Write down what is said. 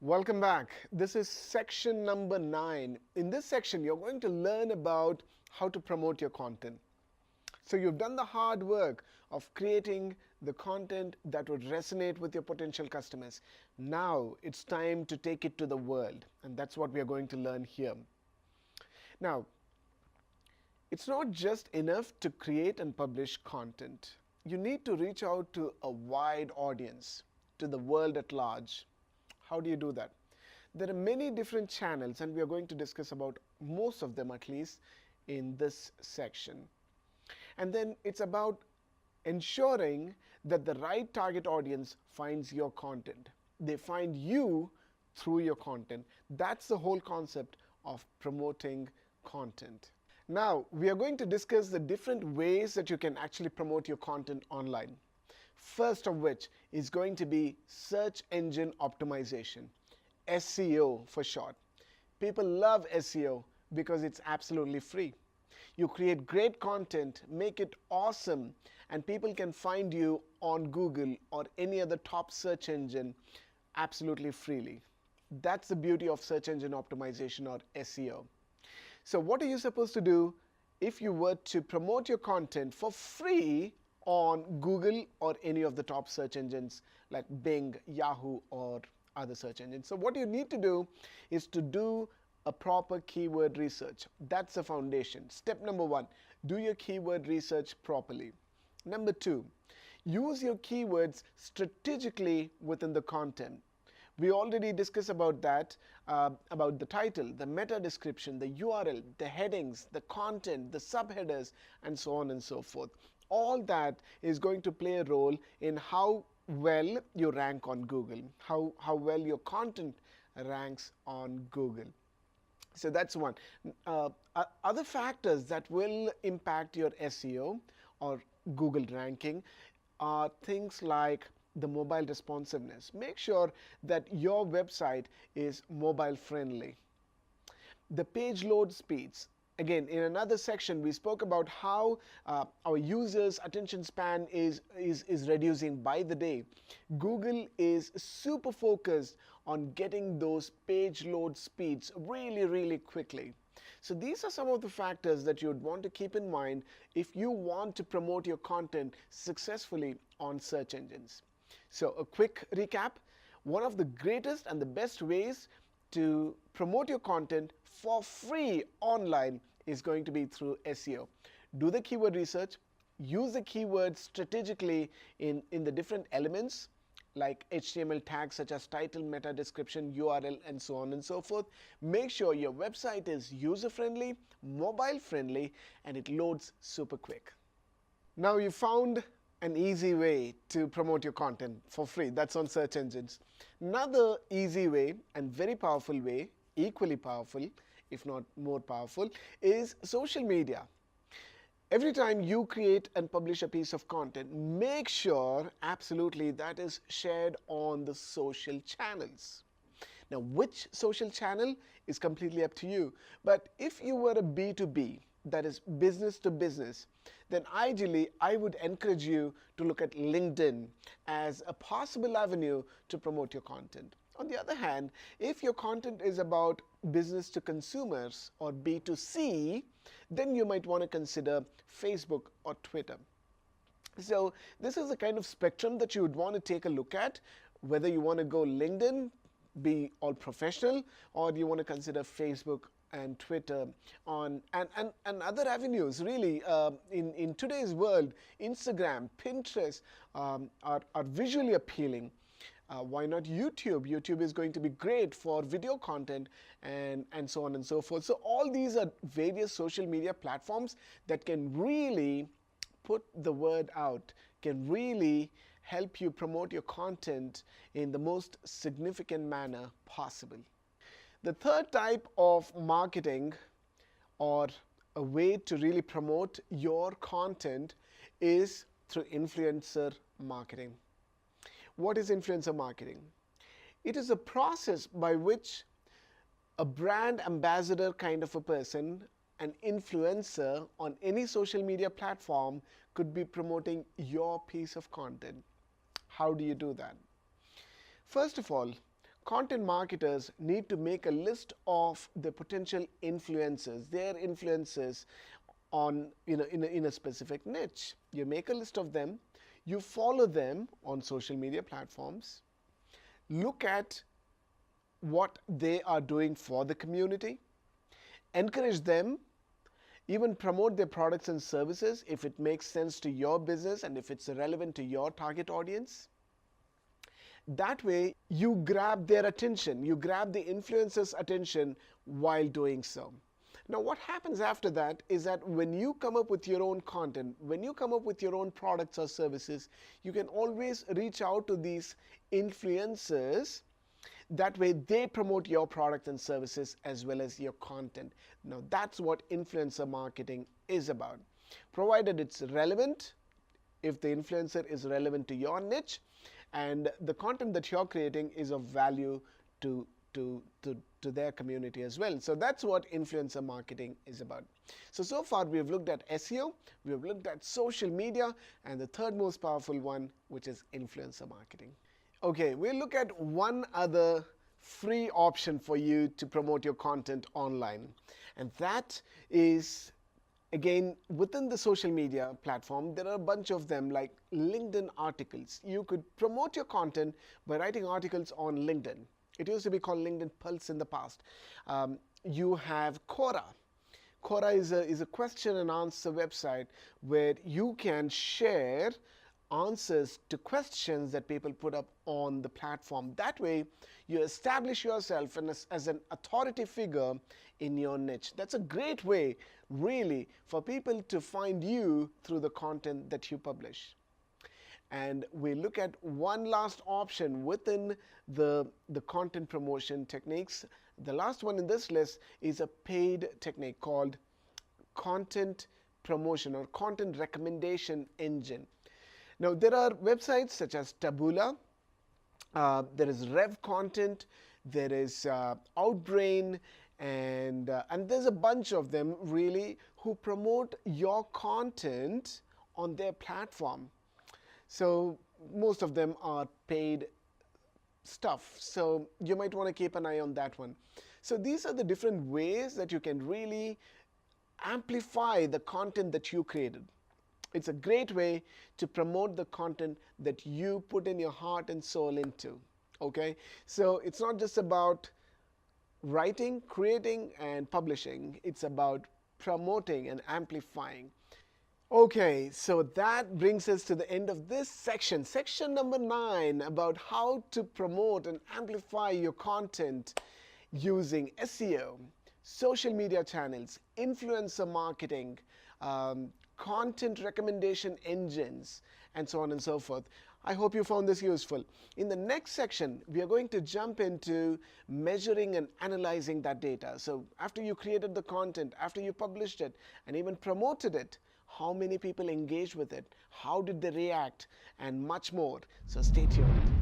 Welcome back. This is section number 9. In this section, you're going to learn about how to promote your content. So you've done the hard work of creating the content that would resonate with your potential customers. Now it's time to take it to the world, and that's what we are going to learn here. Now, it's not just enough to create and publish content. You need to reach out to a wide audience, to the world at large. How do you do that? There are many different channels, and we are going to discuss about most of them at least in this section. And then it's about ensuring that the right target audience finds your content. They find you through your content. That's the whole concept of promoting content. Now, we are going to discuss the different ways that you can actually promote your content online. First of which is going to be search engine optimization, SEO for short. People love SEO because it's absolutely free. You create great content, make it awesome, and people can find you on Google or any other top search engine absolutely freely. That's the beauty of search engine optimization, or SEO. So what are you supposed to do if you were to promote your content for free on Google or any of the top search engines like Bing, Yahoo, or other search engines? So what you need to do is to do a proper keyword research. That's the foundation. Step number 1, do your keyword research properly. Number 2, use your keywords strategically within the content. We already discussed about that, about the title, the meta description, the URL, the headings, the content, the subheaders, and so on and so forth. All that is going to play a role in how well you rank on Google, how well your content ranks on Google. So that's one. Other factors that will impact your SEO or Google ranking are things like the mobile responsiveness. Make sure that your website is mobile friendly. The page load speeds. Again, in another section, we spoke about how our users' attention span is reducing by the day. Google is super focused on getting those page load speeds really, really quickly. So these are some of the factors that you would want to keep in mind if you want to promote your content successfully on search engines. So a quick recap, one of the greatest and the best ways to promote your content for free online is going to be through SEO. Do the keyword research, use the keywords strategically in the different elements like HTML tags such as title, meta description, URL, and so on and so forth. Make sure your website is user-friendly, mobile-friendly, and it loads super quick. Now you found an easy way to promote your content for free. That's on search engines. Another easy way and very powerful way, equally powerful, if not more powerful, is social media. Every time you create and publish a piece of content, make sure absolutely that is shared on the social channels. Now, which social channel is completely up to you. But if you were a B2B, that is business to business, then ideally I would encourage you to look at LinkedIn as a possible avenue to promote your content. On the other hand, if your content is about business to consumers or B2C, then you might want to consider Facebook or Twitter. So this is the kind of spectrum that you would want to take a look at, whether you want to go LinkedIn, be all professional, or you want to consider Facebook and Twitter on and other avenues. Really, in today's world, Instagram, Pinterest are visually appealing. Why not YouTube? YouTube is going to be great for video content and so on and so forth. So all these are various social media platforms that can really put the word out, can really help you promote your content in the most significant manner possible. The third type of marketing, or a way to really promote your content, is through influencer marketing. What is influencer marketing? It is a process by which a brand ambassador kind of a person, an influencer on any social media platform, could be promoting your piece of content. How do you do that? First of all, content marketers need to make a list of the potential influencers, their influencers on in a specific niche. You make a list of them, you follow them on social media platforms, look at what they are doing for the community, encourage them, even promote their products and services if it makes sense to your business and if it's relevant to your target audience. That way, you grab their attention, you grab the influencer's attention while doing so. Now, what happens after that is that when you come up with your own content, when you come up with your own products or services, you can always reach out to these influencers. That way, they promote your products and services as well as your content. Now, that's what influencer marketing is about. Provided it's relevant, if the influencer is relevant to your niche, and the content that you're creating is of value to their community as well. So that's what influencer marketing is about. So far we have looked at SEO, we have looked at social media, and the third most powerful one, which is influencer marketing. Okay, we'll look at one other free option for you to promote your content online, and that is, again, within the social media platform, there are a bunch of them, like LinkedIn articles. You could promote your content by writing articles on LinkedIn. It used to be called LinkedIn Pulse in the past. You have Quora. Quora is a question and answer website where you can share answers to questions that people put up on the platform. That way, you establish yourself as an authority figure in your niche. That's a great way, really, for people to find you through the content that you publish. And we look at one last option within the content promotion techniques. The last one in this list is a paid technique called content promotion or content recommendation engine. Now, there are websites such as Taboola, there is Rev Content, there is Outbrain, and there's a bunch of them really who promote your content on their platform. So most of them are paid stuff, so you might want to keep an eye on that one. So these are the different ways that you can really amplify the content that you created. It's a great way to promote the content that you put in your heart and soul into. Okay, so it's not just about writing, creating, and publishing. It's about promoting and amplifying. Okay, so that brings us to the end of this section, section number 9, about how to promote and amplify your content using SEO, social media channels, influencer marketing, content recommendation engines, and so on and so forth. I hope you found this useful. In the next section, we are going to jump into measuring and analyzing that data. So after you created the content, after you published it, and even promoted it, how many people engaged with it, how did they react, and much more. So stay tuned.